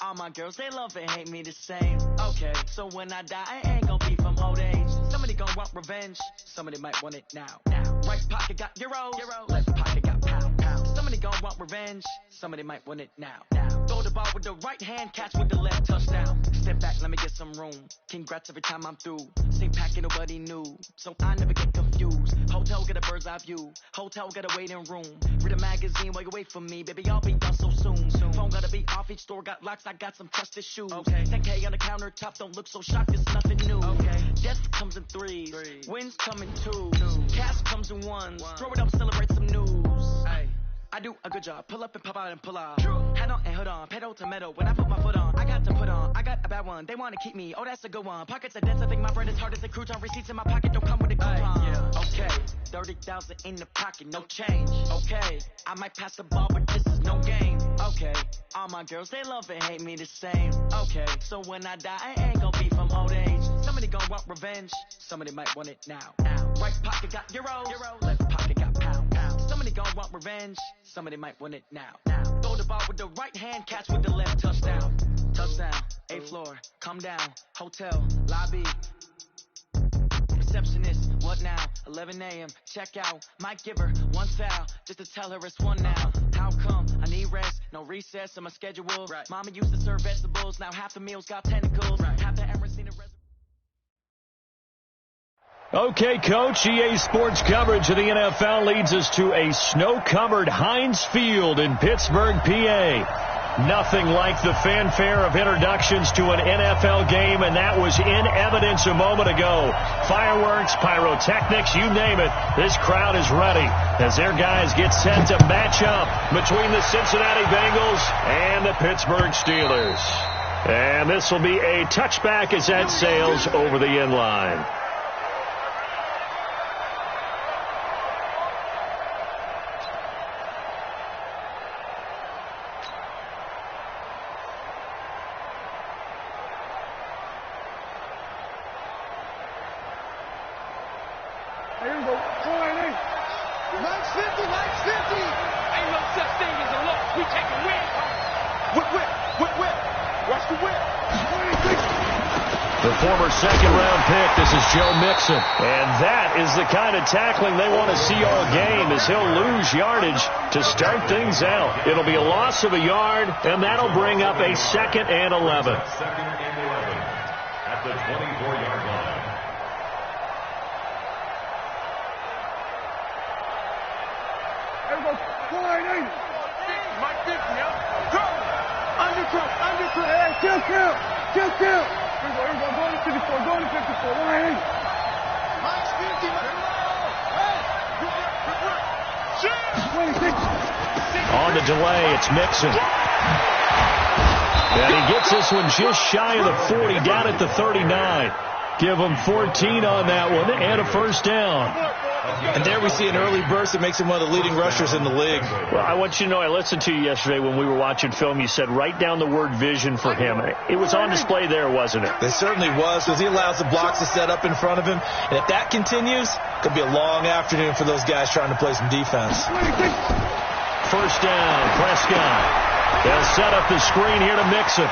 all my girls, they love and hate me the same. Okay, so when I die, I ain't gonna be from old age. Somebody gonna want revenge, somebody might want it now. Right pocket got euros, left pocket got pound. Somebody gonna want revenge, somebody might want it now. Throw the ball with the right hand, catch with the left, touchdown. Step back, let me get some room. Congrats every time I'm through. Same packet, nobody knew, so I never get confused. Hotel get a bird's eye view, hotel get a waiting room. Read a magazine while you wait for me, baby, I'll be done so soon. Phone gotta be off, each store got locks, I got some trusted shoes. 10K on the countertop, don't look so shocked, it's nothing new. Death comes in threes, wins come in twos, cash comes in ones. Throw it up, celebrate some news. I do a good job, pull up and pop out and pull out. Head on and hood on, pedal to metal. When I put my foot on, I got to put on. I got a bad one, they want to keep me. Oh, that's a good one. Pockets are dense, I think my bread is hard as a crouton. Receipts in my pocket don't come with a coupon. Okay, 30,000 in the pocket, no change. Okay, I might pass the ball, but this is no game. Okay, all my girls, they love and hate me the same. Okay, so when I die, I ain't gonna be from old age. Somebody gonna want revenge, somebody might want it now. Right pocket got euros, left pocket got pound. Somebody gonna want revenge, somebody might want it now. Throw the ball with the right hand, catch with the left, touchdown. Touchdown, 8th floor, come down, hotel, lobby. Receptionist, what now? 11 a.m., check out. Might give her one foul, just to tell her it's one now. How come? I need rest, no recess in my schedule. Mama used to serve vegetables, now half the meals got tentacles. Half the Emirates seen a Okay, Coach, EA Sports coverage of the NFL leads us to a snow-covered Heinz Field in Pittsburgh, PA. Nothing like the fanfare of introductions to an NFL game, and that was in evidence a moment ago. Fireworks, pyrotechnics, you name it. This crowd is ready as their guys get set to match up between the Cincinnati Bengals and the Pittsburgh Steelers. And this will be a touchback as that sails over the end line. Second-round pick, this is Joe Mixon. And that is the kind of tackling they want to see all game, as he'll lose yardage to start things out. It'll be a loss of a yard, and that'll bring up a 2nd and 11. Second and 11 at the 24-yard line. Kill. Going to 54, going to 54, line 8. Max 50, on the delay, it's Mixon. And he gets this one just shy of the 40, down at the 39. Give him 14 on that one and a first down. And there we see an early burst that makes him one of the leading rushers in the league. Well, I want you to know, I listened to you yesterday when we were watching film. You said write down the word vision for him. It was on display there, wasn't it? It certainly was, because he allows the blocks to set up in front of him. And if that continues, it could be a long afternoon for those guys trying to play some defense. First down, Prescott. They'll set up the screen here to Mixon.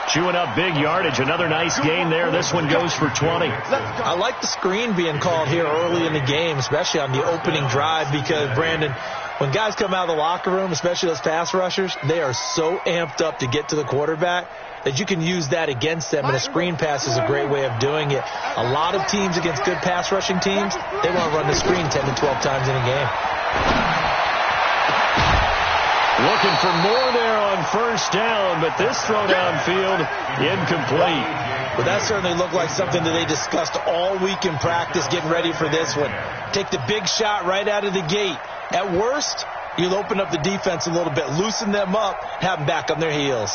Chewing up big yardage. Another nice gain there. This one goes for 20. I like the screen being called here early in the game, especially on the opening drive, because, Brandon, when guys come out of the locker room, especially those pass rushers, they are so amped up to get to the quarterback that you can use that against them, and a screen pass is a great way of doing it. A lot of teams against good pass rushing teams, they want to run the screen 10 to 12 times in a game. Looking for more there on first down, but this throw downfield incomplete. But that certainly looked like something that they discussed all week in practice, getting ready for this one. Take the big shot right out of the gate. At worst, you'll open up the defense a little bit, loosen them up, have them back on their heels.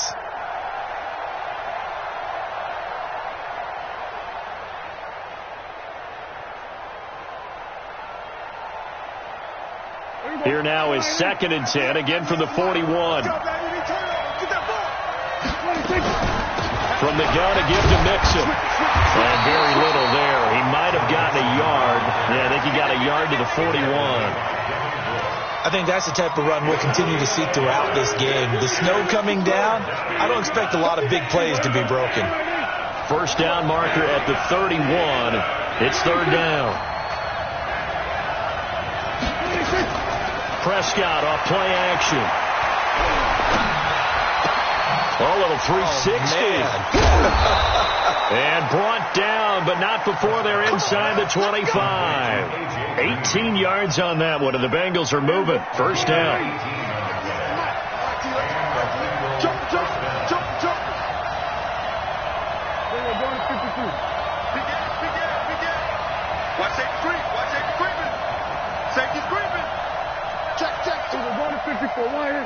Here now is 2nd and 10, again from the 41. From the gun, a give to Mixon. And very little there. He might have gotten a yard. Yeah, I think he got a yard to the 41. I I think that's the type of run we'll continue to see throughout this game. The snow coming down, I don't expect a lot of big plays to be broken. First down marker at the 31. It's third down. Prescott off play action. A little 360. And brought down, but not before they're inside the 25. 18 yards on that one, and the Bengals are moving. First down. Jump. They're going to 52. Begin. Watch safety creeping. Safety's creeping. Check. They're going to 54. Wide in.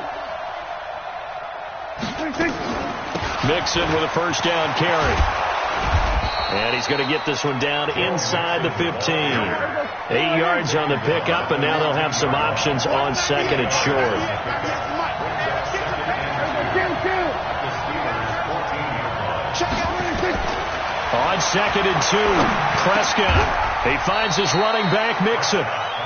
Mixon with a first down carry. And he's going to get this one down inside the 15. 8 yards on the pickup, and now they'll have some options on second and short. On second and 2, Prescott. He finds his running back, Mixon.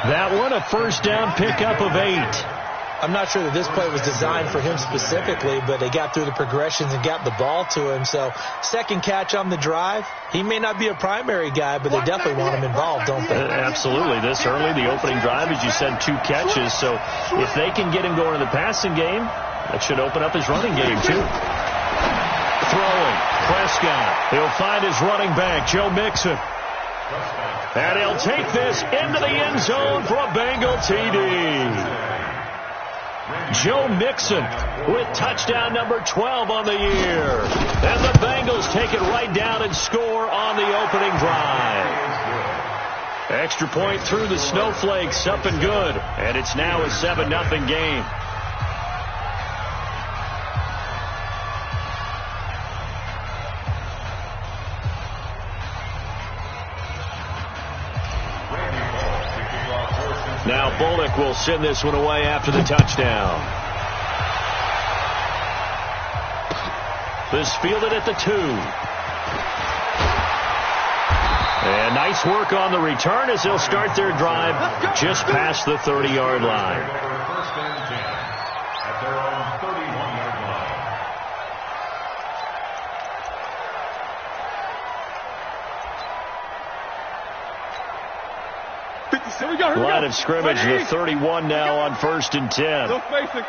That one, a first down pickup of 8. I'm not sure that this play was designed for him specifically, but they got through the progressions and got the ball to him. So second catch on the drive. He may not be a primary guy, but they definitely want him involved, don't they? Absolutely. This early, the opening drive, as you said, 2 catches. So if they can get him going in the passing game, that should open up his running game, too. Throwing, Prescott. He'll find his running back, Joe Mixon. And he'll take this into the end zone for a Bengal TD. Joe Mixon with touchdown number 12 on the year. And the Bengals take it right down and score on the opening drive. Extra point through the snowflakes, up and good. And it's now a 7-0 game. Now Bullock will send this one away after the touchdown. This fielded at the 2. And nice work on the return as they'll start their drive just past the 30-yard line. First and 10 at their own 31-yard line. Line of scrimmage, the 31 now on first and 10. Look basic.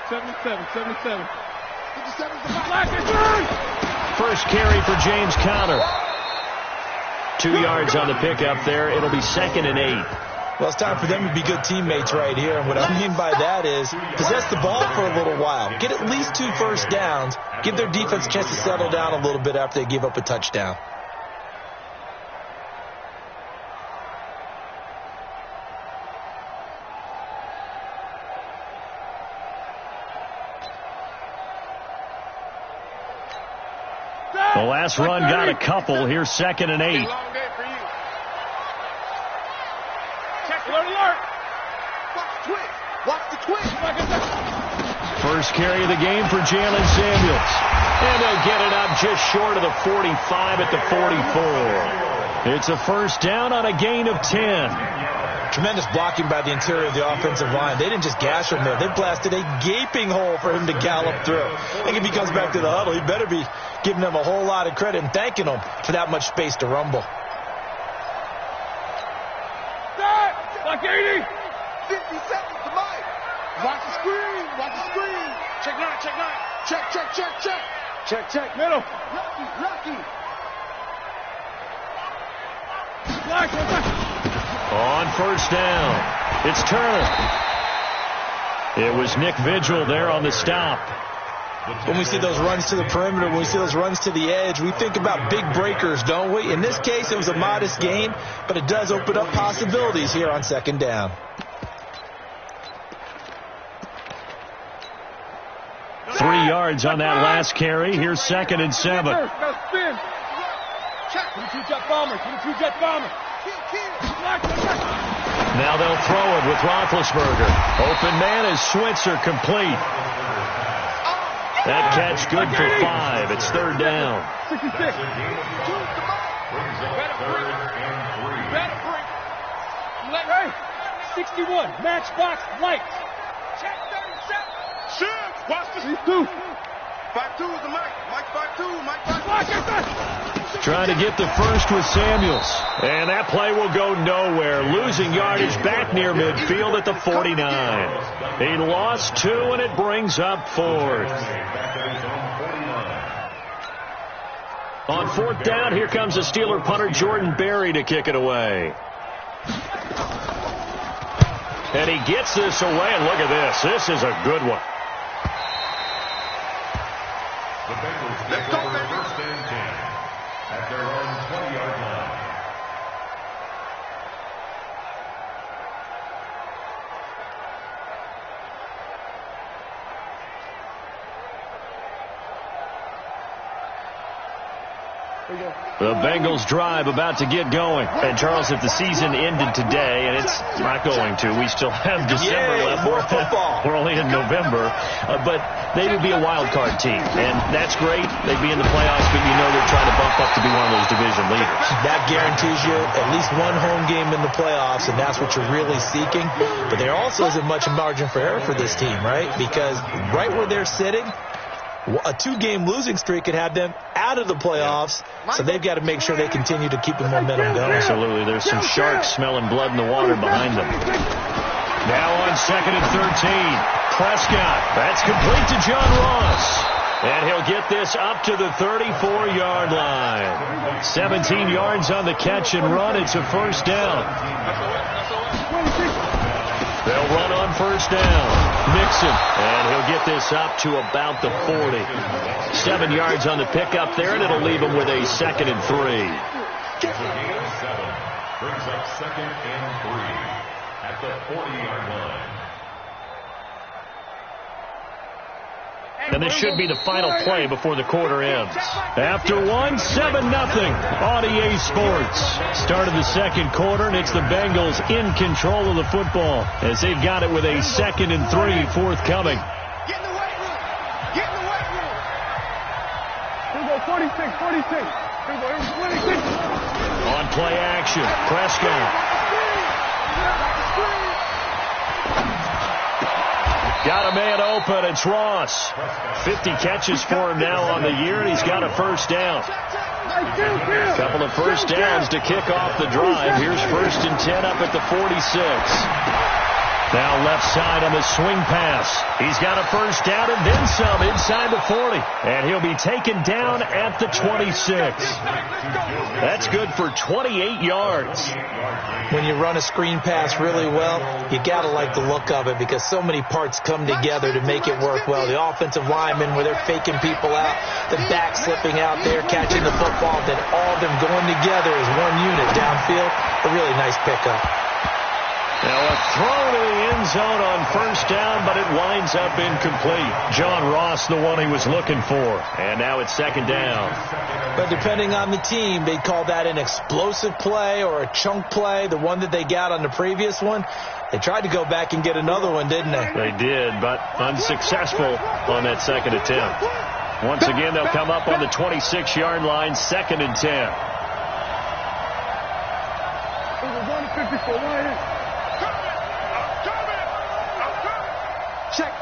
Seven. 57's the back. First carry for James Conner. 2 yards on the pickup there. It'll be second and 8. Well, it's time for them to be good teammates right here. And what I mean by that is possess the ball for a little while. Get at least 2 first downs. Give their defense a chance to settle down a little bit after they give up a touchdown. The last run got a couple. Here's second and 8. First carry of the game for Jalen Samuels. And they'll get it up just short of the 45 at the 44. It's a first down on a gain of 10. Tremendous blocking by the interior of the offensive line. They didn't just gash him there. They blasted a gaping hole for him to gallop through. I think if he comes back to the huddle, he better be giving them a whole lot of credit and thanking them for that much space to rumble. Like 80. 50 seconds to Mike. Watch the screen. Check 9. Check. Middle. Lucky. Black. On first down, it's Turner. It was Nick Vigil there on the stop. When we see those runs to the perimeter, when we see those runs to the edge, we think about big breakers, don't we? In this case, it was a modest gain, but it does open up possibilities here on second down. Three yards on that last carry. Here's second and 7. Now spin. Check. 22 jet bomber. Now they'll throw it with Roethlisberger. Open man is Switzer, complete. That catch good for 5. It's third down. 66. Brings up third and 3. Better break. Hey, 61, matchbox lights. Check 37. Shit! Watch this. 5-2 is the Mike. Mike 5-2. Mike 5-2. Trying to get the first with Samuels. And that play will go nowhere. Losing yardage back near midfield at the 49. He lost 2, and it brings up 4th. On 4th down, here comes the Steeler punter Jordan Berry to kick it away. And he gets this away, and look at this. This is a good one. The Bengals take over first and 10 at their own 20-yard line. The Bengals drive about to get going. And, Charles, if the season ended today, and it's not going to, we still have December left. More football. We're only in November. But they would be a wild card team. And that's great. They'd be in the playoffs, but you know they're trying to bump up to be one of those division leaders. That guarantees you at least one home game in the playoffs, and that's what you're really seeking. But there also isn't much margin for error for this team, right? Because right where they're sitting, a 2-game losing streak could have them out of the playoffs, so they've got to make sure they continue to keep the momentum going. Absolutely. There's some sharks smelling blood in the water behind them. Now on 2nd and 13. Prescott. That's complete to John Ross. And he'll get this up to the 34-yard line. 17 yards on the catch and run. It's a first down. They'll run on first down. Mixon, and he'll get this up to about the 40. 7 yards on the pickup there, and it'll leave him with a 2nd and 3. So gain of 7 brings up 2nd and 3 at the 40-yard line. And this should be the final play before the quarter ends. After 1, 7-0 on EA Sports. Start of the second quarter, and it's the Bengals in control of the football as they've got it with a 2nd and 3 forthcoming. Get in the weight room. Get in the weight room. Here we go, 46. Here we go, 26. On play action, Prescott. Got a man open. It's Ross. 50 catches for him now on the year, and he's got a first down. A couple of first downs to kick off the drive. Here's 1st and 10 up at the 46. Now left side on the swing pass. He's got a first down and then some inside the 40. And he'll be taken down at the 26. That's good for 28 yards. When you run a screen pass really well, you got to like the look of it because so many parts come together to make it work well. The offensive linemen, where they're faking people out, the back slipping out there, catching the football, then all of them going together as one unit downfield. A really nice pickup. Now a throw to the end zone on first down, but it winds up incomplete. John Ross, the one he was looking for. And now it's 2nd down. But depending on the team, they'd call that an explosive play or a chunk play, the one that they got on the previous one. They tried to go back and get another one, didn't they? They did, but unsuccessful on that 2nd attempt. Once again, they'll come up on the 26-yard line, 2nd and 10. Check.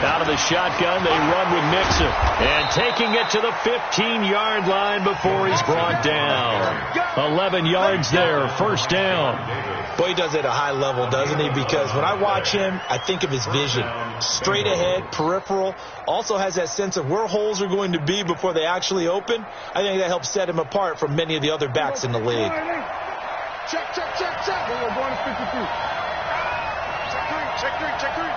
Out of the shotgun, they run with Mixon. And taking it to the 15-yard line before he's brought down. 11 yards there, first down. Boy, he does it at a high level, doesn't he? Because when I watch him, I think of his vision. Straight ahead, peripheral. Also has that sense of where holes are going to be before they actually open. I think that helps set him apart from many of the other backs in the league. Check. We're going to 52. Check three.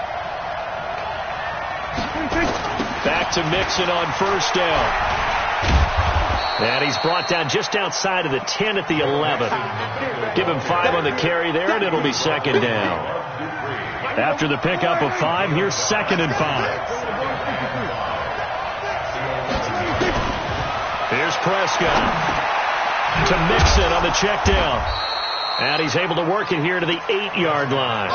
Back to Mixon on first down. And he's brought down just outside of the 10 at the 11. Give him 5 on the carry there, and it'll be 2nd down. After the pickup of 5, here's 2nd and 5. Here's Prescott to Mixon on the check down. And he's able to work it here to the 8-yard line.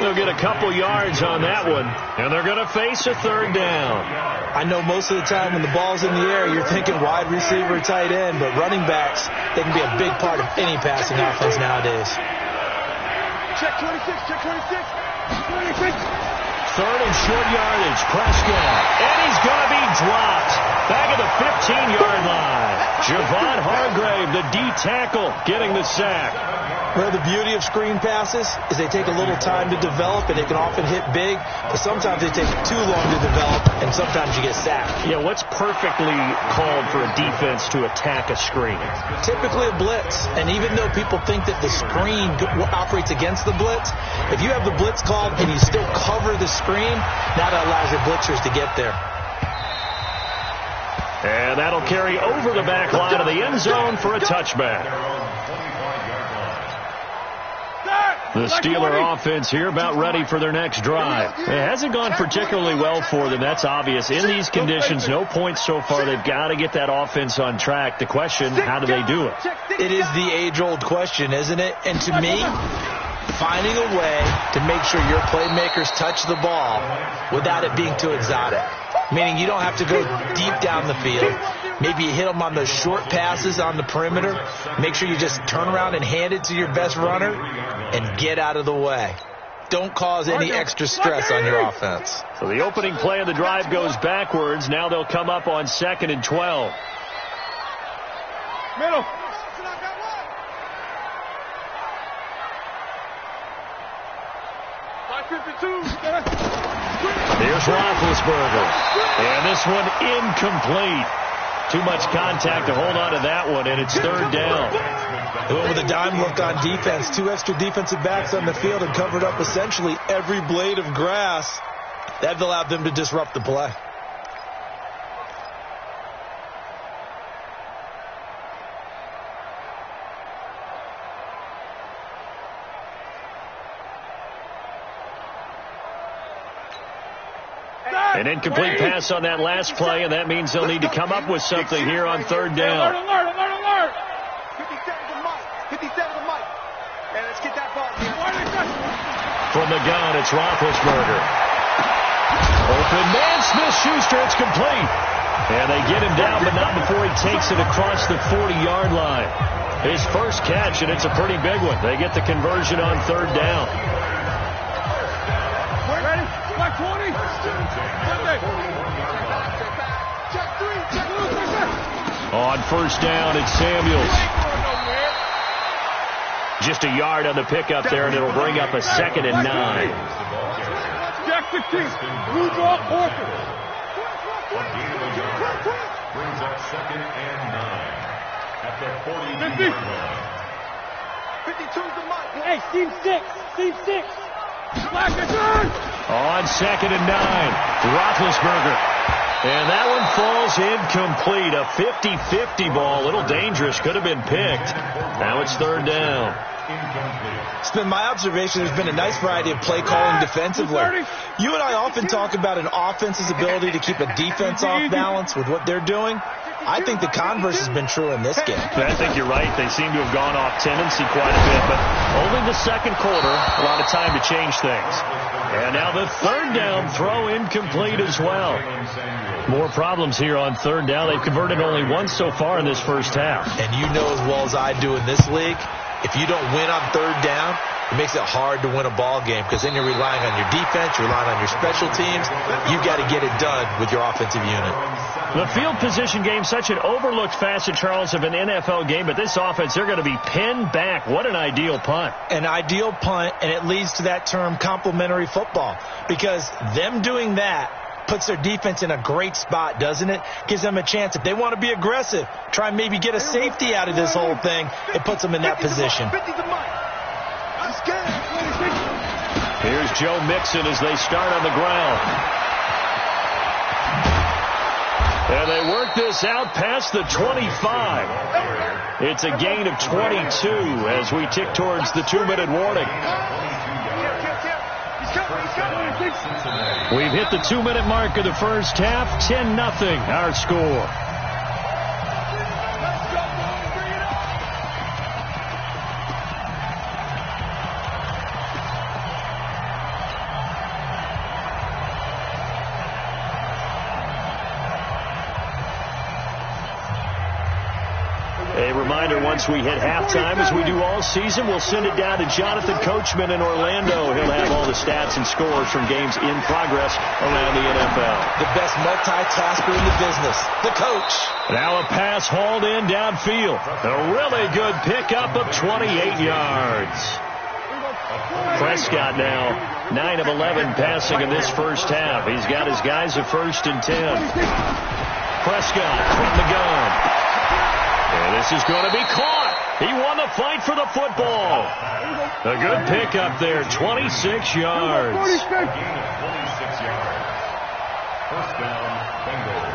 They'll get a couple yards on that one, and they're going to face a third down. I know most of the time when the ball's in the air, you're thinking wide receiver, tight end, but running backs, they can be a big part of any passing offense nowadays. Check 26, check 26. 26. Third and short yardage, Prescott. And he's going to be dropped. Back at the 15-yard line. Javon Hargrave, the D tackle, getting the sack. Well, the beauty of screen passes is they take a little time to develop, and they can often hit big, but sometimes they take too long to develop, and sometimes you get sacked. Yeah, what's perfectly called for a defense to attack a screen? Typically a blitz, and even though people think that the screen operates against the blitz, if you have the blitz called and you still cover the screen, that allows your blitzers to get there. And that'll carry over the back line of the end zone for a touchback. The Steeler offense here about ready for their next drive. It hasn't gone particularly well for them. That's obvious. In these conditions, no points so far. They've got to get that offense on track. The question, how do they do it? It is the age-old question, isn't it? And to me, finding a way to make sure your playmakers touch the ball without it being too exotic. Meaning you don't have to go deep down the field. Maybe you hit them on those short passes on the perimeter. Make sure you just turn around and hand it to your best runner and get out of the way. Don't cause any extra stress on your offense. So the opening play of the drive goes backwards. Now they'll come up on 2nd and 12. Middle. Here's Roethlisberger. And this one incomplete. Too much contact to hold on to that one, and it's third down. They went with a dime look on defense. 2 extra defensive backs on the field and covered up essentially every blade of grass. That allowed them to disrupt the play. An incomplete pass on that last play, and that means they'll need to come up with something here on third down. Alert. 57's a Mike. 57's a Mike. And let's get that ball. From the gun, it's Roethlisberger. Open man, Smith-Schuster, it's complete. And they get him down, but not before he takes it across the 40-yard line. His first catch, and it's a pretty big one. They get the conversion on third down. Ready? Black 20. On first down, it's Samuels. Just a yard on the pickup there, and it'll bring up a 2nd and 9. Jack 16. Blue draw, Orchard. Brings up 2nd and 9 at the 40-yard line. 52's the Mike. Hey, Steve 6. Black is on. On 2nd and 9, Roethlisberger. And that one falls incomplete. A 50-50 ball. A little dangerous. Could have been picked. Now it's third down. It's been my observation there's been a nice variety of play calling defensively. You and I often talk about an offense's ability to keep a defense off balance with what they're doing. I think the converse has been true in this game. I think you're right. They seem to have gone off tendency quite a bit, but only the second quarter, a lot of time to change things. And now the third down throw incomplete as well. More problems here on third down. They've converted only once so far in this first half. And you know as well as I do in this league, if you don't win on third down, it makes it hard to win a ball game because then you're relying on your defense, you're relying on your special teams. You've got to get it done with your offensive unit. The field position game, such an overlooked facet, Charles, of an NFL game, but this offense, they're going to be pinned back. What an ideal punt. An ideal punt, and it leads to that term complementary football because them doing that puts their defense in a great spot, doesn't it? Gives them a chance. If they want to be aggressive, try and maybe get a safety out of this whole thing, it puts them in that position. Here's Joe Mixon as they start on the ground. And they work this out past the 25. It's a gain of 22 as we tick towards the 2-minute warning. We've hit the 2-minute mark of the first half. 10-0 our score. reminder, once we hit halftime, as we do all season, we'll send it down to Jonathan Coachman in Orlando. He'll have all the stats and scores from games in progress around the NFL. The best multitasker in the business, the coach. Now a pass hauled in downfield. A really good pickup of 28 yards. Prescott now 9 of 11 passing in this first half. He's got his guys at 1st and 10. Prescott from the gun. And this is going to be caught. He won the fight for the football. A good pickup there, 26 yards. 26 yards. First down, Bengals.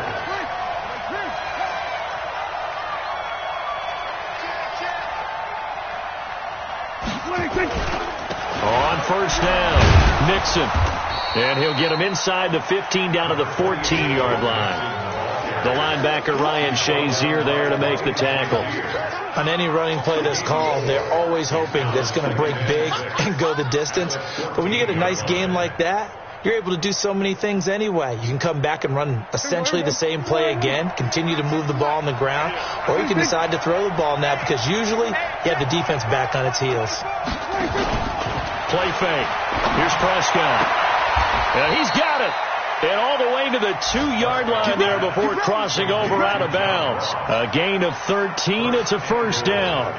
On first down, Mixon. And he'll get him inside the 15 down to the 14-yard line. The linebacker, Ryan Shazier, there to make the tackle. On any running play that's called, they're always hoping that it's going to break big and go the distance. But when you get a nice game like that, you're able to do so many things anyway. You can come back and run essentially the same play again, continue to move the ball on the ground, or you can decide to throw the ball now because usually you have the defense back on its heels. Play fake. Here's Prescott. And he's got it. And all the way to the 2-yard line there before crossing over out of bounds. A gain of 13. It's a first down.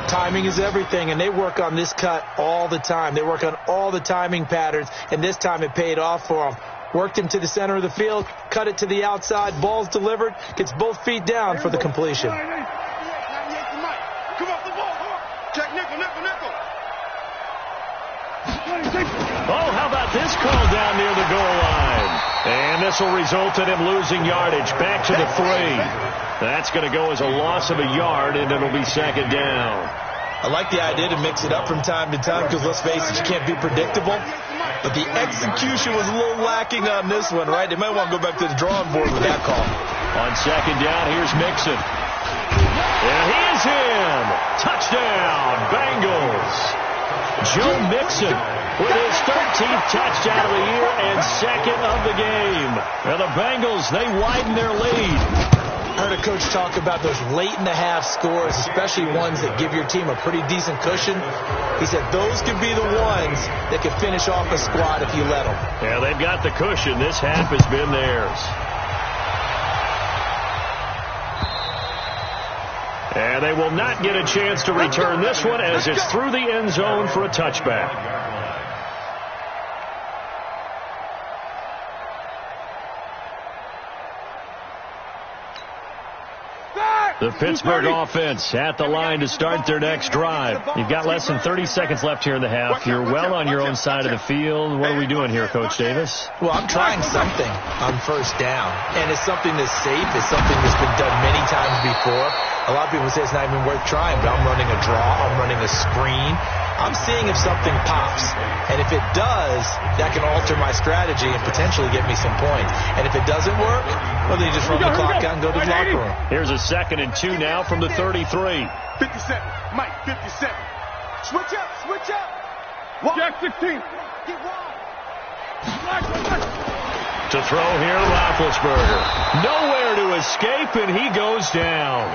Timing is everything, and they work on this cut all the time. They work on all the timing patterns, and this time it paid off for them. Worked him to the center of the field, cut it to the outside, ball's delivered, gets both feet down for the completion. Come off the ball. Check nickel. Oh, how about this call down near the goal line? And this will result in him losing yardage. Back to the 3. That's going to go as a loss of a yard, and it'll be second down. I like the idea to mix it up from time to time because, let's face it, you can't be predictable. But the execution was a little lacking on this one, right? They might want to go back to the drawing board with that call. On second down, here's Mixon. And he is in. Touchdown, Bengals. Joe Mixon with his 13th touchdown of the year and second of the game. And the Bengals, they widen their lead. I heard a coach talk about those late-in-the-half scores, especially ones that give your team a pretty decent cushion. He said those could be the ones that could finish off a squad if you let them. Yeah, they've got the cushion. This half has been theirs. And they will not get a chance to return this one as it's through the end zone for a touchback. The Pittsburgh offense at the line to start their next drive. You've got less than 30 seconds left here in the half. You're well on your own side of the field. What are we doing here, Coach Davis? Well, I'm trying something on first down, and it's something that's safe. It's something that's been done many times before. A lot of people say it's not even worth trying, but I'm running a draw. I'm running a screen. I'm seeing if something pops. And if it does, that can alter my strategy and potentially get me some points. And if it doesn't work, well, then you just run the clock out and go to the locker room. Here's a 2nd and 2 now from the 33. 57. Mike, 57. Switch up. Jack 16. Get wide. To throw here, Roethlisberger. Nowhere to escape, and he goes down.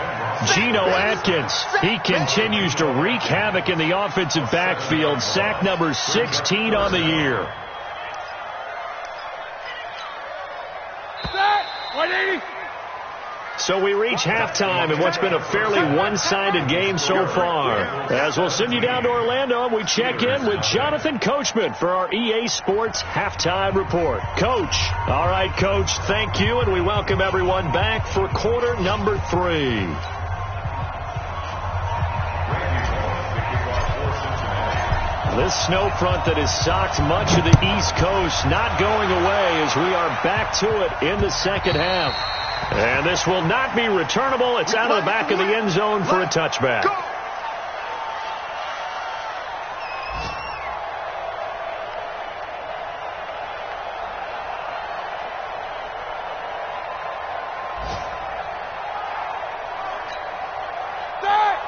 Geno Atkins, he continues to wreak havoc in the offensive backfield. Sack number 16 on the year. Set. 180. So we reach halftime in what's been a fairly one-sided game so far. As we'll send you down to Orlando, we check in with Jonathan Coachman for our EA Sports Halftime Report. Coach. All right, Coach, thank you, and we welcome everyone back for quarter number 3. This snow front that has socked much of the East Coast not going away as we are back to it in the second half. And this will not be returnable. It's out of the back of the end zone for a touchback.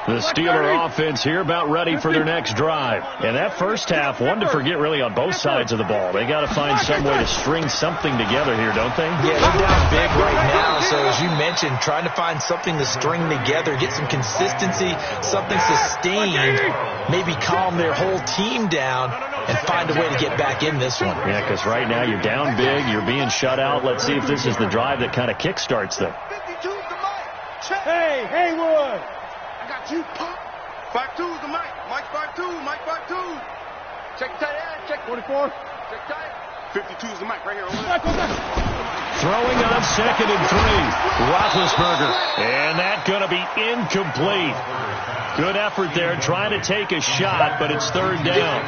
The Steeler offense here about ready for their next drive. And that first half, one to forget really on both sides of the ball. They got to find some way to string something together here, don't they? Yeah, they're down big right now. So as you mentioned, trying to find something to string together, get some consistency, something sustained, maybe calm their whole team down and find a way to get back in this one. Yeah, because right now you're down big, you're being shut out. Let's see if this is the drive that kind of kickstarts them. Hey, Haywood! I got you, Pop. 5-2's the Mike. Mike 5-2. Mike 5-2. Check the tight end. Check 44. Check tight. 52's the Mike right here. Over there. Back on that. Throwing on 2nd and 3. Roethlisberger. And that's going to be incomplete. Good effort there trying to take a shot, but it's 3rd down.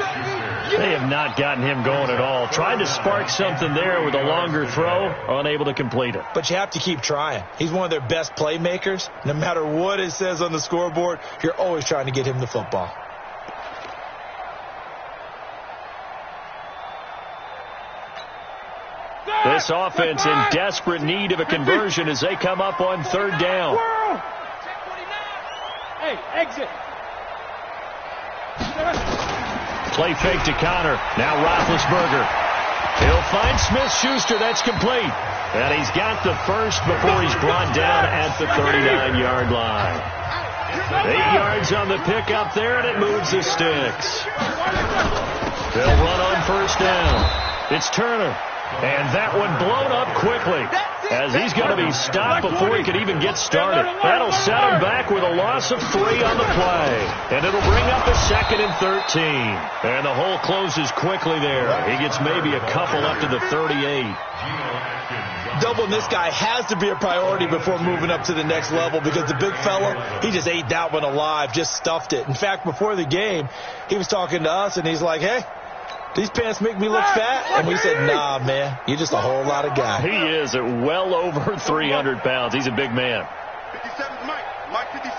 They have not gotten him going at all. Tried to spark something there with a longer throw, unable to complete it. But you have to keep trying. He's one of their best playmakers. No matter what it says on the scoreboard, you're always trying to get him the football. This offense in desperate need of a conversion as they come up on 3rd down. Hey, exit. Play fake to Connor. Now Roethlisberger. He'll find Smith-Schuster. That's complete. And he's got the first before he's brought down at the 39-yard line. 8 yards on the pickup there, and it moves the sticks. They'll run on 1st down. It's Turner. And that one blown up quickly as he's going to be stopped before he could even get started. That'll set him back with a loss of 3 on the play. And it'll bring up a 2nd and 13. And the hole closes quickly there. He gets maybe a couple up to the 38. Doubling this guy has to be a priority before moving up to the next level because the big fella, he just ate that one alive, just stuffed it. In fact, before the game, he was talking to us, and he's like, hey, these pants make me look fat? And we said, nah, man, you're just a whole lot of guy. He is at well over 300 pounds. He's a big man. 57's Mike. Mike 57.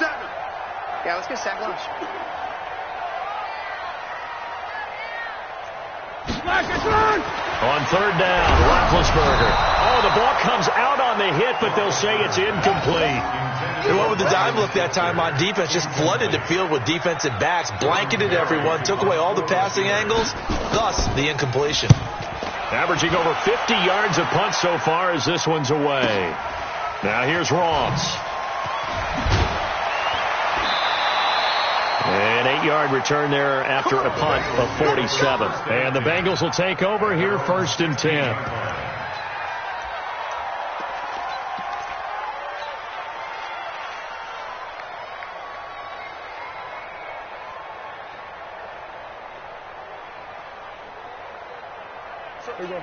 Yeah, let's get a sack lunch. On 3rd down, Roethlisberger. Oh, the ball comes out on the hit, but they'll say it's incomplete. And what with the dive look that time on defense, just flooded the field with defensive backs, blanketed everyone, took away all the passing angles, thus the incompletion. Averaging over 50 yards a punt so far as this one's away. Now here's Ross. An 8-yard return there after a punt of 47. And the Bengals will take over here 1st and 10.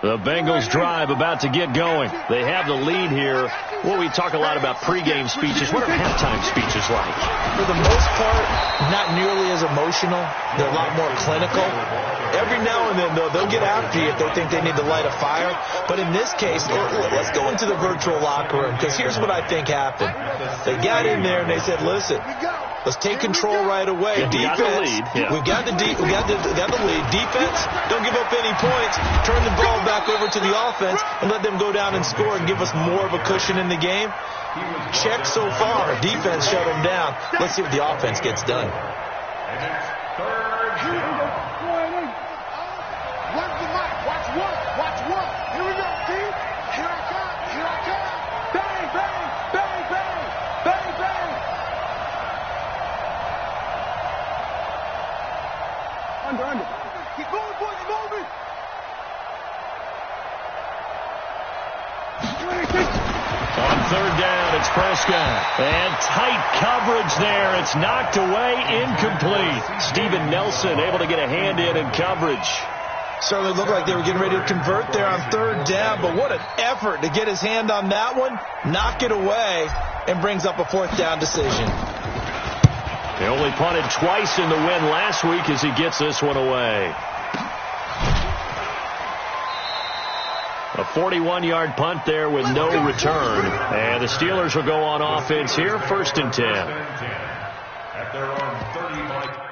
The Bengals drive about to get going. They have the lead here. Well, we talk a lot about pregame speeches. What are halftime speeches like? For the most part, not nearly as emotional. They're a lot more clinical. Every now and then, though, they'll get after you if they think they need to light a fire. But in this case, let's go into the virtual locker room, because here's what I think happened. They got in there and they said, listen, let's take control right away. Yeah, Defense, we've got the lead. Defense, don't give up any points. Turn the ball back over to the offense and let them go down and score and give us more of a cushion in the game. Check so far. Defense shut them down. Let's see what the offense gets done. Watch the mic. Watch one. Watch one. Here we go, team. Here I come. Here I come. Bang, bang, bang, bang, bang, bang. Under. Keep going, boys. Keep moving. On 3rd down, it's Prescott. And tight coverage there. It's knocked away, incomplete. Steven Nelson able to get a hand in coverage. Certainly looked like they were getting ready to convert there on 3rd down, but what an effort to get his hand on that one, knock it away, and brings up a 4th down decision. He only punted twice in the win last week as he gets this one away. A 41-yard punt there with no return. And the Steelers will go on offense here, 1st and 10. At their own 35.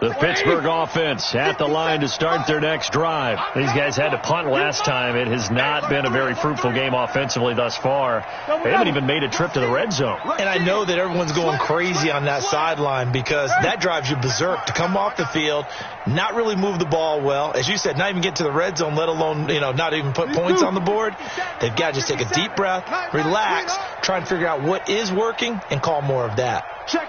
The Pittsburgh offense at the line to start their next drive. These guys had to punt last time. It has not been a very fruitful game offensively thus far. They haven't even made a trip to the red zone. And I know that everyone's going crazy on that sideline because that drives you berserk to come off the field, not really move the ball well. As you said, not even get to the red zone, let alone, not even put points on the board. They've got to just take a deep breath, relax, try and figure out what is working, and call more of that. Check.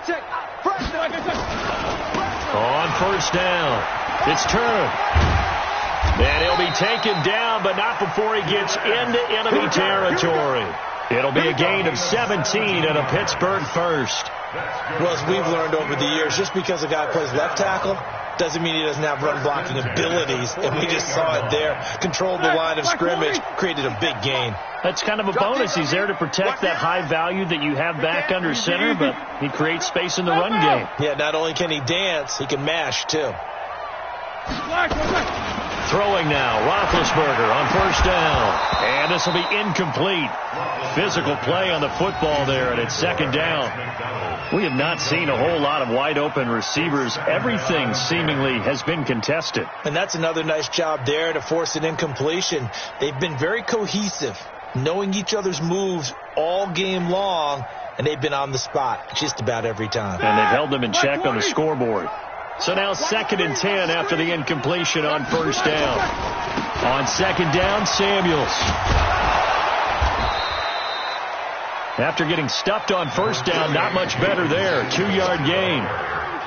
On first down, it's Turner. And he'll be taken down, but not before he gets into enemy territory. It'll be a gain of 17 and a Pittsburgh first. Well, as we've learned over the years, just because a guy plays left tackle doesn't mean he doesn't have run blocking abilities. And we just saw it there. Controlled the line of scrimmage, created a big gain. That's kind of a bonus. He's there to protect that high value that you have back under center, but he creates space in the run game. Yeah, not only can he dance, he can mash, too. Throwing now, Roethlisberger on first down. And this will be incomplete. Physical play on the football there, and it's second down. We have not seen a whole lot of wide-open receivers. Everything seemingly has been contested. And that's another nice job there to force an incompletion. They've been very cohesive, knowing each other's moves all game long, and they've been on the spot just about every time. And they've held them in check on the scoreboard. So now 2nd and 10 after the incompletion on first down. On second down, Samuels. After getting stuffed on first down, not much better there. 2-yard gain.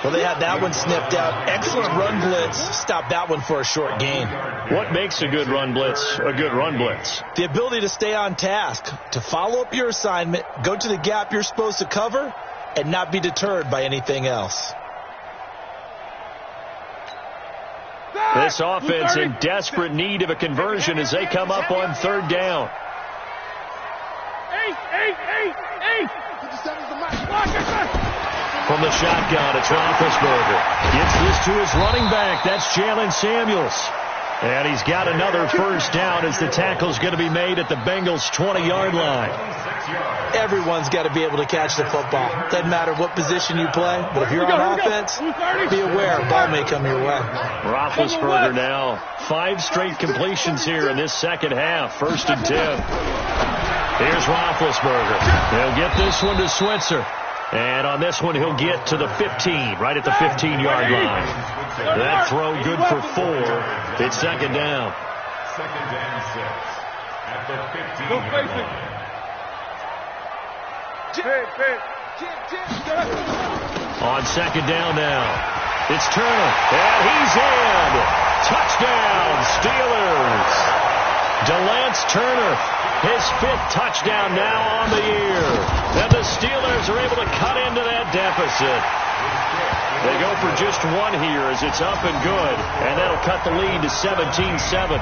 Well, they had that one snipped out. Excellent run blitz. Stopped that one for a short gain. What makes a good run blitz a good run blitz? The ability to stay on task, to follow up your assignment, go to the gap you're supposed to cover, and not be deterred by anything else. This offense in desperate need of a conversion as they come up on third down. From the shotgun, it's Roethlisberger. Gives this to his running back. That's Jalen Samuels. And he's got another first down as the tackle's going to be made at the Bengals' 20-yard line. Everyone's got to be able to catch the football. Doesn't matter what position you play, but if you're on offense, be aware a ball may come your way. Roethlisberger now 5 straight completions here in this second half. 1st and 10. Here's Roethlisberger. He'll get this one to Switzer. And on this one, he'll get to the 15, right at the 15-yard line. That throw good for 4. It's second down. 2nd and 6 at the 15-yard line. On second down now, it's Turner, and he's in. Touchdown, Steelers. DeLance Turner, his 5th touchdown now on the year. And the Steelers are able to cut into that deficit. They go for just 1 here as it's up and good, and that'll cut the lead to 17-7.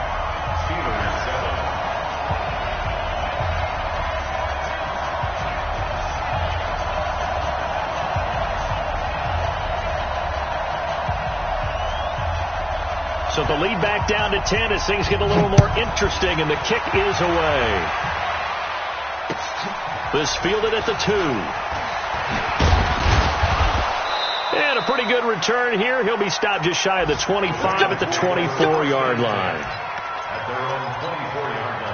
So the lead back down to 10 as things get a little more interesting, and the kick is away. This fielded at the 2. And a pretty good return here. He'll be stopped just shy of the 25 at the 24-yard line. At their own 24-yard line.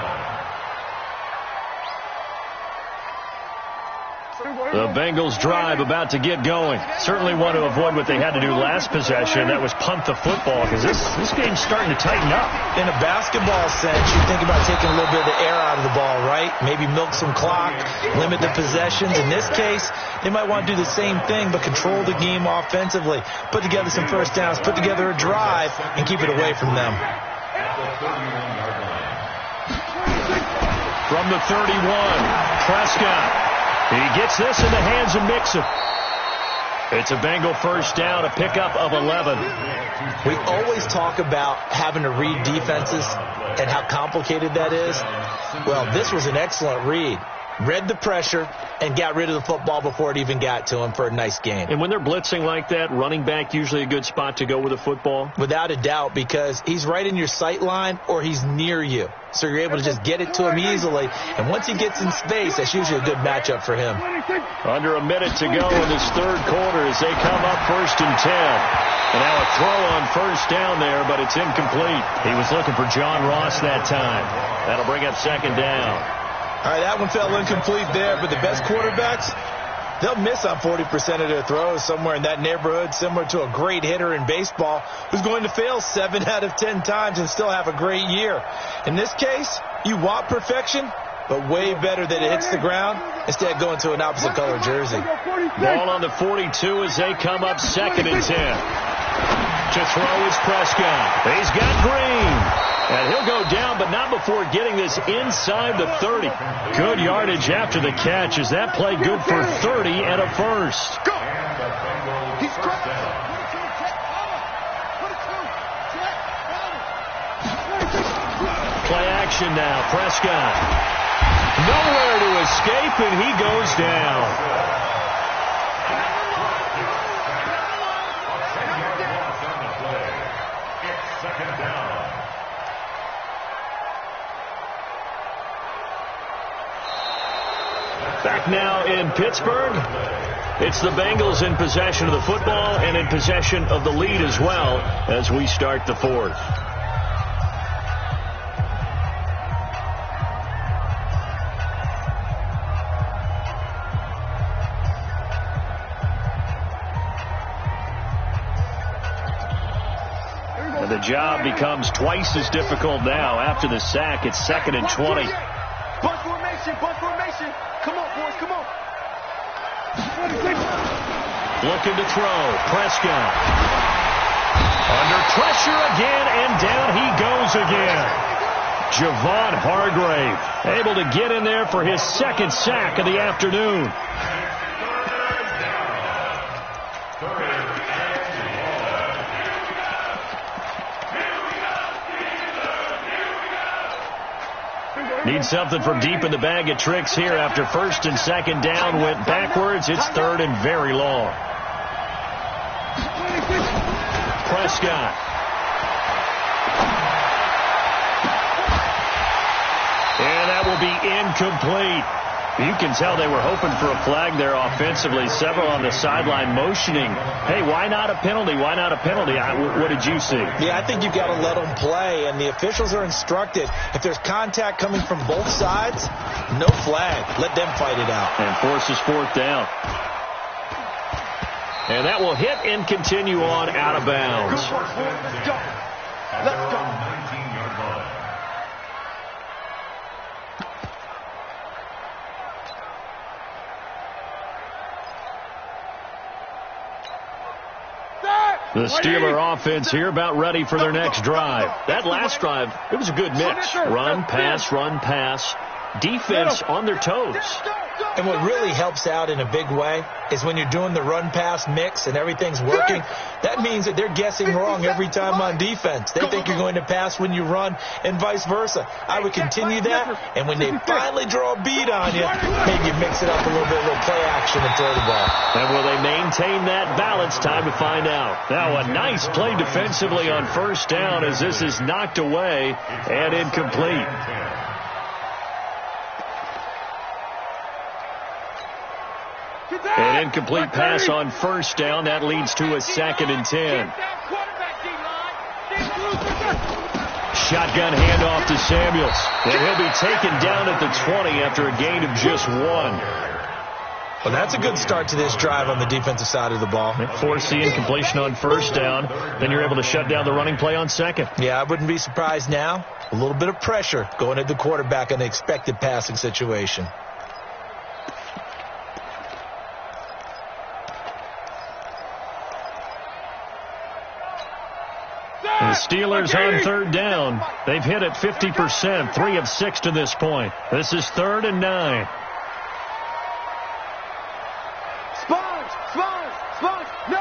The Bengals drive about to get going. Certainly want to avoid what they had to do last possession. That was punt the football, because this game's starting to tighten up. In a basketball sense, you think about taking a little bit of the air out of the ball, right? Maybe milk some clock, limit the possessions. In this case, they might want to do the same thing, but control the game offensively. Put together some first downs, put together a drive, and keep it away from them. At the 31-yard line. From the 31, Prescott. He gets this in the hands of Mixon. It's a Bengal first down, a pickup of 11. We always talk about having to read defenses and how complicated that is. Well, this was an excellent read. read the pressure, and got rid of the football before it even got to him for a nice gain. And when they're blitzing like that, running back usually a good spot to go with a football? Without a doubt, because he's right in your sight line or he's near you. So you're able to just get it to him easily. And once he gets in space, that's usually a good matchup for him. Under a minute to go in this third quarter as they come up 1st and 10. And now a throw on first down there, but it's incomplete. He was looking for John Ross that time. That'll bring up 2nd down. All right, that one fell incomplete there, but the best quarterbacks, they'll miss on 40% of their throws, somewhere in that neighborhood, similar to a great hitter in baseball who's going to fail 7 out of 10 times and still have a great year. In this case, you want perfection, but way better that it hits the ground instead of going to an opposite color jersey. Ball on the 42 as they come up 2nd and 10. To throw is Prescott. He's got Green. And he'll go down, but not before getting this inside the 30. Good yardage after the catch. Is that play good for 30 and a first? Go! He's cracked. Play action now. Prescott. Nowhere to escape, and he goes down. Back now in Pittsburgh, it's the Bengals in possession of the football and in possession of the lead as well as we start the 4th. And the job becomes twice as difficult now after the sack. It's 2nd and 20. Bunch formation, bunch formation. Come on, boys, come on. Looking to throw. Prescott. Under pressure again, and down he goes again. Javon Hargrave able to get in there for his 2nd sack of the afternoon. Need something from deep in the bag of tricks here after 1st and 2nd down went backwards. It's 3rd and very long. Prescott. And that will be incomplete. You can tell they were hoping for a flag there offensively. Several on the sideline motioning, hey, why not a penalty? Why not a penalty? What did you see? Yeah, I think you've got to let them play, and the officials are instructed, if there's contact coming from both sides, no flag. Let them fight it out. And forces 4th down. And that will hit and continue on out of bounds. Let's go. Let's go. The Steeler offense here about ready for their next drive. That last drive, it was a good mix. Run, pass, defense on their toes. And what really helps out in a big way is when you're doing the run-pass mix and everything's working, that means that they're guessing wrong every time on defense. They think you're going to pass when you run and vice versa. I would continue that, and when they finally draw a beat on you, maybe mix it up a little bit, a little play action and throw the ball. And will they maintain that balance? Time to find out. Now a nice play defensively on 1st down as this is knocked away and incomplete. An incomplete pass on 1st down. That leads to a 2nd and 10. Shotgun handoff to Samuels. And he'll be taken down at the 20 after a gain of just 1. Well, that's a good start to this drive on the defensive side of the ball. Force the incompletion on 1st down. Then you're able to shut down the running play on 2nd. Yeah, I wouldn't be surprised now. A little bit of pressure going at the quarterback in the expected passing situation. The Steelers on 3rd down. They've hit it 50%, 3 of 6 to this point. This is 3rd and 9. Sponge! No!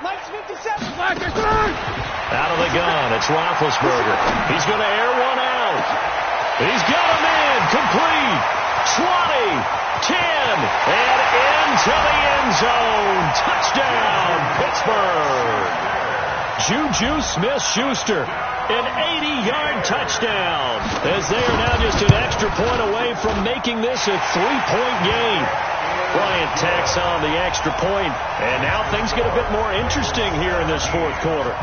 Nice Out of the gun, it's Roethlisberger. He's going to air one out. He's got him in, complete. 20, 10, and into the end zone. Touchdown, Pittsburgh. Juju Smith-Schuster, an 80-yard touchdown, as they are now just an extra point away from making this a 3-point game. Bryant tacks on the extra point, and now things get a bit more interesting here in this fourth quarter.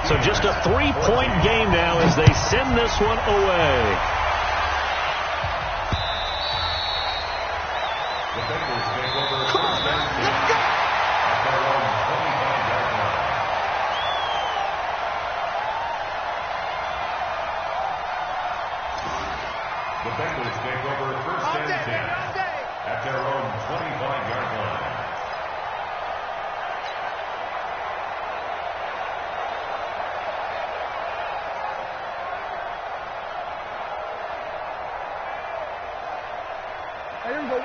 So just a 3-point game now as they send this one away. The Bengals take over first and 10 at their own 25-yard line. The Bengals take over first and 10 at their own 25-yard line.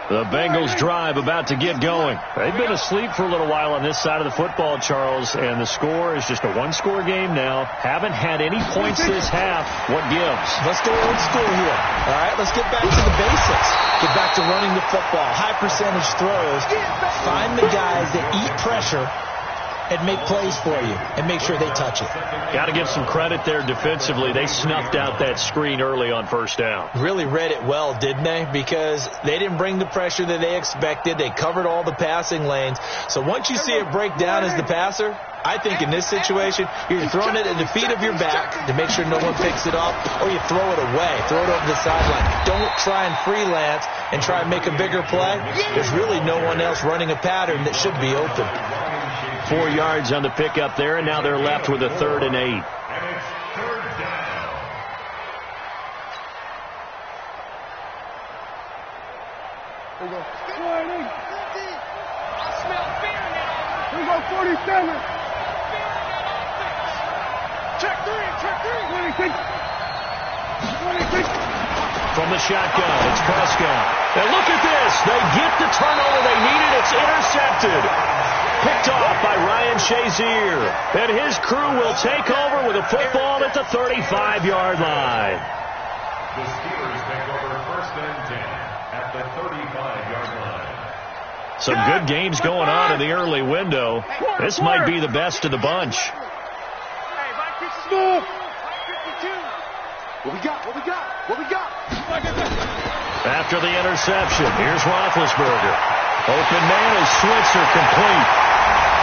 The Bengals drive about to get going. They've been asleep for a little while on this side of the football, Charles, and the score is just a one-score game now. Haven't had any points this half. What gives? Let's go old school here. All right, let's get back to the basics. Get back to running the football, high percentage throws. Find the guys that eat pressure and make plays for you and make sure they touch it. Got to give some credit there defensively. They snuffed out that screen early on first down. Really read it well, didn't they? Because they didn't bring the pressure that they expected. They covered all the passing lanes. So once you see it break down as the passer, I think in this situation, you're throwing it at the feet of your back to make sure no one picks it up, or you throw it away, throw it over the sideline. Don't try and freelance and try and make a bigger play. There's really no one else running a pattern that should be open. 4 yards on the pickup there, and now they're left with a 3rd and 8. And it's third down. Here we go. Here we go, 47. Check three. 26. From the shotgun, it's Prescott. And look at this. They get the turnover they needed. It's intercepted. Picked off by Ryan Shazier. And his crew will take over with a football at the 35-yard line. The Steelers take over first and 10 at the 35-yard line. Some good games going on in the early window. This might be the best of the bunch. What we got? After the interception, here's Roethlisberger. Open man is Switzer, complete.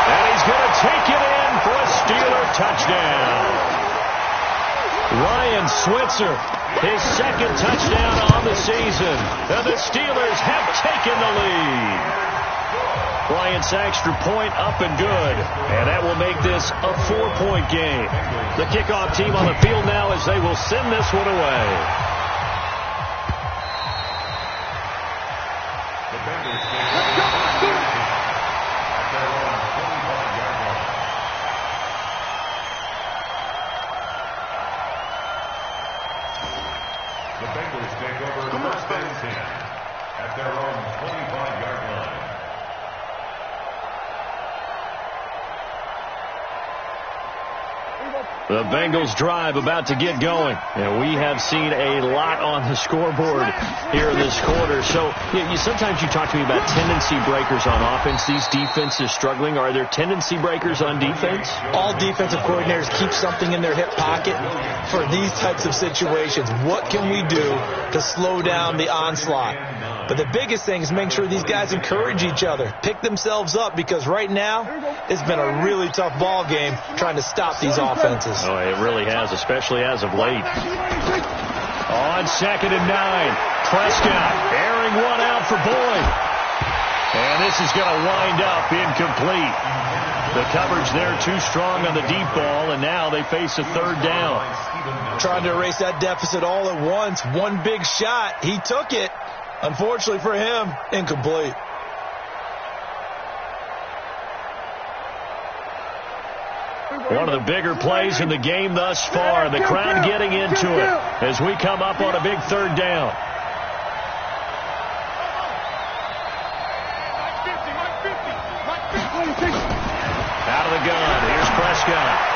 And he's going to take it in for a Steeler touchdown. Ryan Switzer, his second touchdown on the season. And the Steelers have taken the lead. Bryant's extra point up and good. And that will make this a 4-point game. The kickoff team on the field now as they will send this one away. The Bengals take over first and 10 at their own 25-yard line. The Bengals take over first and 10 at their own 25-yard line. The Bengals drive about to get going. And we have seen a lot on the scoreboard here in this quarter. So sometimes you talk to me about tendency breakers on offense. These defenses struggling. Are there tendency breakers on defense? All defensive coordinators keep something in their hip pocket for these types of situations. What can we do to slow down the onslaught? But the biggest thing is make sure these guys encourage each other, pick themselves up, because right now it's been a really tough ball game trying to stop these offenses. Oh, it really has, especially as of late. On 2nd and 9, Prescott airing one out for Boyd. And this is going to wind up incomplete. The coverage there too strong on the deep ball, and now they face a 3rd down. Trying to erase that deficit all at once. One big shot. He took it. Unfortunately for him, incomplete. One of the bigger plays in the game thus far. The crowd getting into it as we come up on a big 3rd down. Out of the gun. Here's Prescott.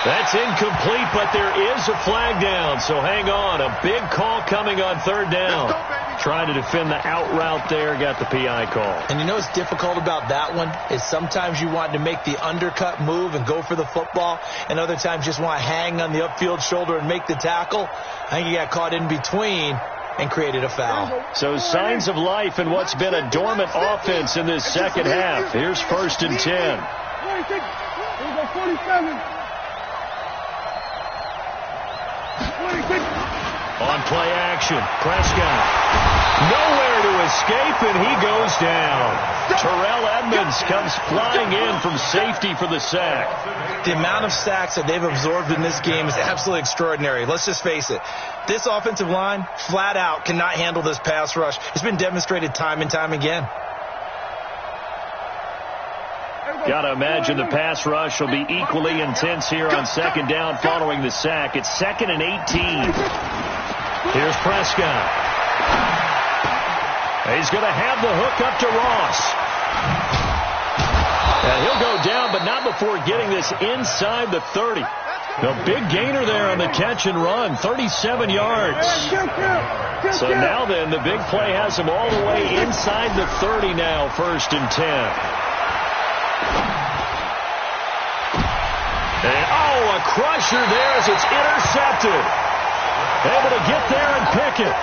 That's incomplete, but there is a flag down, so hang on. A big call coming on third down. Trying to defend the out route there, got the PI call. And you know what's difficult about that one is sometimes you want to make the undercut move and go for the football, and other times just want to hang on the upfield shoulder and make the tackle. I think he got caught in between and created a foul. So signs of life in what's been a dormant offense in this second half. Here's 1st and 10. 46. Here we go, 47. 26. On play action, Prescott. Nowhere to escape, and he goes down. Terrell Edmonds comes flying in from safety for the sack. The amount of sacks that they've absorbed in this game is absolutely extraordinary. Let's just face it. This offensive line, flat out, cannot handle this pass rush. It's been demonstrated time and time again. Got to imagine the pass rush will be equally intense here on 2nd down following the sack. It's 2nd and 18. Here's Prescott. He's going to have the hook up to Ross. And he'll go down, but not before getting this inside the 30. A big gainer there on the catch and run, 37 yards. So now then, the big play has him all the way inside the 30 now, 1st and 10. And, oh, a crusher there as it's intercepted. Able to get there and pick it.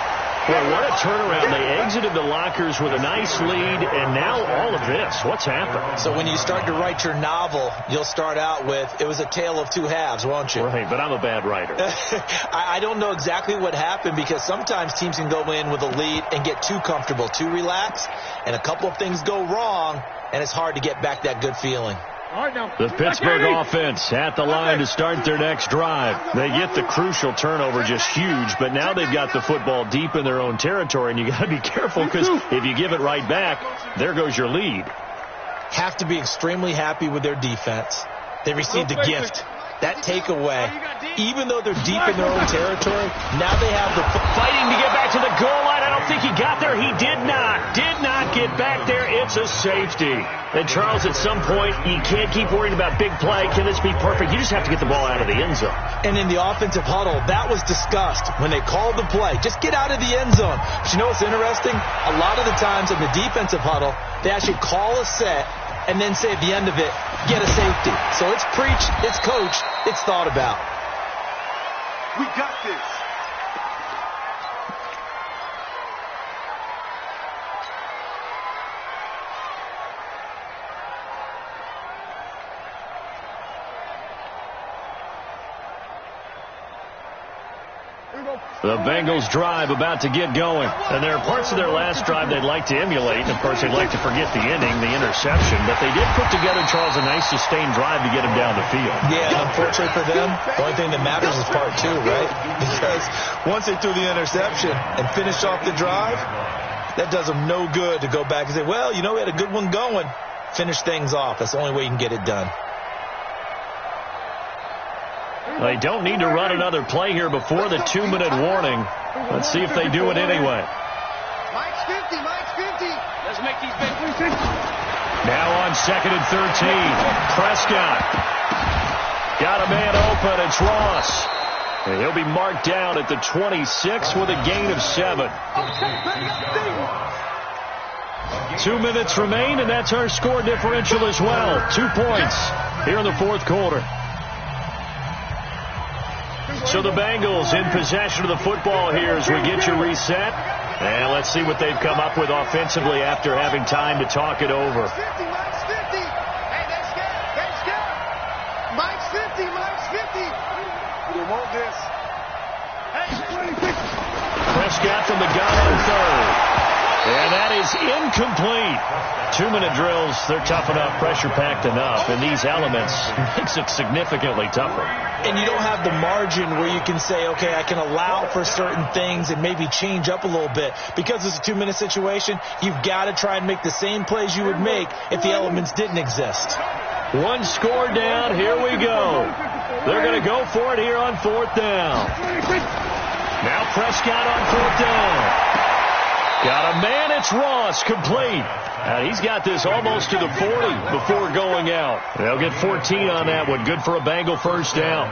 Boy, what a turnaround. They exited the lockers with a nice lead, and now all of this. What's happened? So when you start to write your novel, you'll start out with, it was a tale of two halves, won't you? Right, but I'm a bad writer. I don't know exactly what happened, because sometimes teams can go in with a lead and get too comfortable, too relaxed, and a couple of things go wrong, and it's hard to get back that good feeling. The Pittsburgh offense at the line to start their next drive. They get the crucial turnover, just huge, but now they've got the football deep in their own territory, and you got to be careful, because if you give it right back, there goes your lead. Have to be extremely happy with their defense. They received a gift. That takeaway, even though they're deep in their own territory, now they have the fighting to get back to the goal line. I don't think he got there. He did not get back there. It's a safety. And Charles, at some point, you can't keep worrying about big play. Can this be perfect? You just have to get the ball out of the end zone. And in the offensive huddle, that was discussed when they called the play. Just get out of the end zone. But you know what's interesting? A lot of the times in the defensive huddle, they actually call a set and then say at the end of it, get a safety. So it's preached, it's coached, it's thought about. We got this. The Bengals drive about to get going. And there are parts of their last drive they'd like to emulate. And, of course, they'd like to forget the inning, the interception. But they did put together, Charles, a nice sustained drive to get him down the field. Yeah, unfortunately for them, the only thing that matters is part 2, right? Because once they threw the interception and finished off the drive, that does them no good to go back and say, well, you know, we had a good one going. Finish things off. That's the only way you can get it done. They don't need to run another play here before the 2-minute warning. Let's see if they do it anyway. Mike's 50, Mike's 50. Let's make these big. Now on 2nd and 13. Prescott. Got a man open. It's Ross. And he'll be marked down at the 26 with a gain of 7. 2 minutes remain, and that's our score differential as well. 2 points here in the 4th quarter. So the Bengals in possession of the football here as we get you reset. And let's see what they've come up with offensively after having time to talk it over. Mike's 50, Mike's 50. Hey, they scared. Mike's 50, Mike's 50. They want this. Hey, Prescott from the gun on 3rd. And that is incomplete. 2-minute drills, they're tough enough, pressure-packed enough, and these elements makes it significantly tougher. And you don't have the margin where you can say, okay, I can allow for certain things and maybe change up a little bit. Because it's a 2-minute situation, you've got to try and make the same plays you would make if the elements didn't exist. One score down, here we go. They're going to go for it here on 4th down. Now Prescott on 4th down. Got a man. It's Ross, complete. And he's got this almost to the 40 before going out. They'll get 14 on that one. Good for a Bengal first down.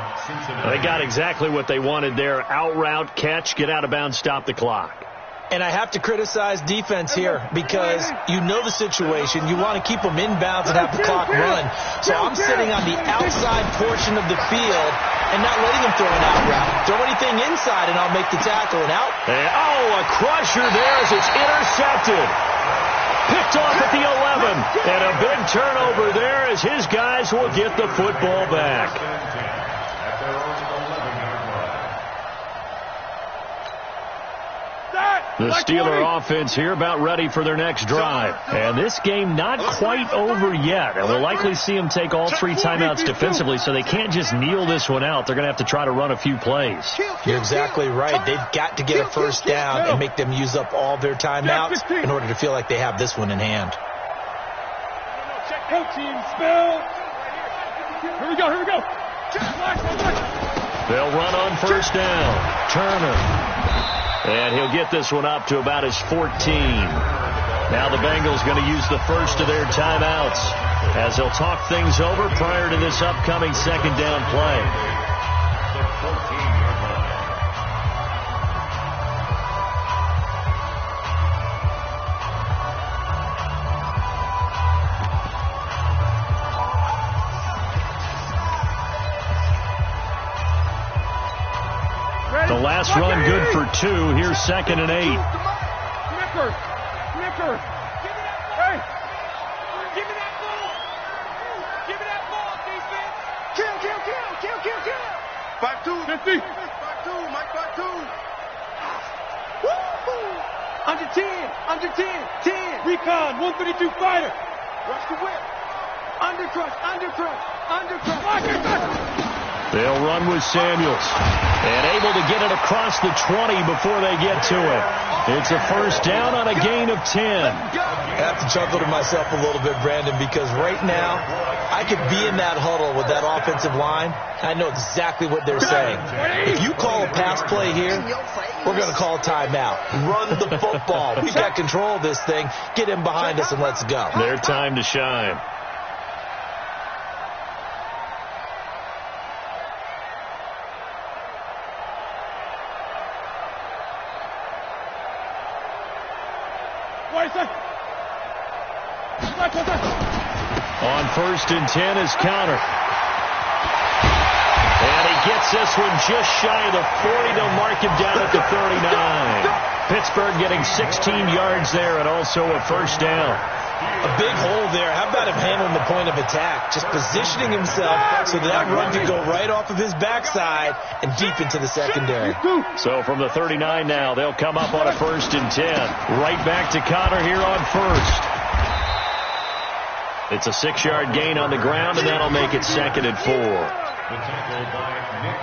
They got exactly what they wanted there. Out route, catch, get out of bounds, stop the clock. And I have to criticize defense here because you know the situation. You want to keep them inbounds and have the clock run. So I'm sitting on the outside portion of the field and not letting them throw an out route. Throw anything inside and I'll make the tackle and out. And, a crusher there as it's intercepted. Picked off at the 11. And a big turnover there as his guys will get the football back. The Steeler offense here about ready for their next drive. And this game not quite over yet. And we'll likely see them take all 3 timeouts defensively, so they can't just kneel this one out. They're going to have to try to run a few plays. You're exactly right. They've got to get a first down and make them use up all their timeouts in order to feel like they have this one in hand. Go team, spell. Here we go, here we go. They'll run on first down. Turner. And he'll get this one up to about his 14. Now the Bengals going to use the first of their timeouts as they'll talk things over prior to this upcoming second down play. The last run good for 2. Here's 2nd and 8. Snicker. Hey. Give me that ball. Give me that ball, defense. Kill. 5-2. 5-2. Mike 5-2. Woo! Under 10. 10. Recon, 132 fighter. Rush the whip. Undercrush. They'll run with Samuels. And able to get it across the 20 before they get to it. It's a first down on a gain of 10. I have to chuckle to myself a little bit, Brandon, because right now I could be in that huddle with that offensive line. I know exactly what they're saying. If you call a pass play here, we're going to call a timeout. Run the football. We've got control of this thing. Get in behind us and let's go. Their time to shine. On first and 10 is Counter. And he gets this one just shy of the 40. They'll mark him down at the 39. Pittsburgh getting 16 yards there and also a first down. A big hole there. How about him handling the point of attack? Just positioning himself so that run could go right off of his backside and deep into the secondary. So from the 39 now, they'll come up on a first and 10. Right back to Connor here on first. It's a 6-yard gain on the ground, and that'll make it 2nd and 4. The tackle by Nick.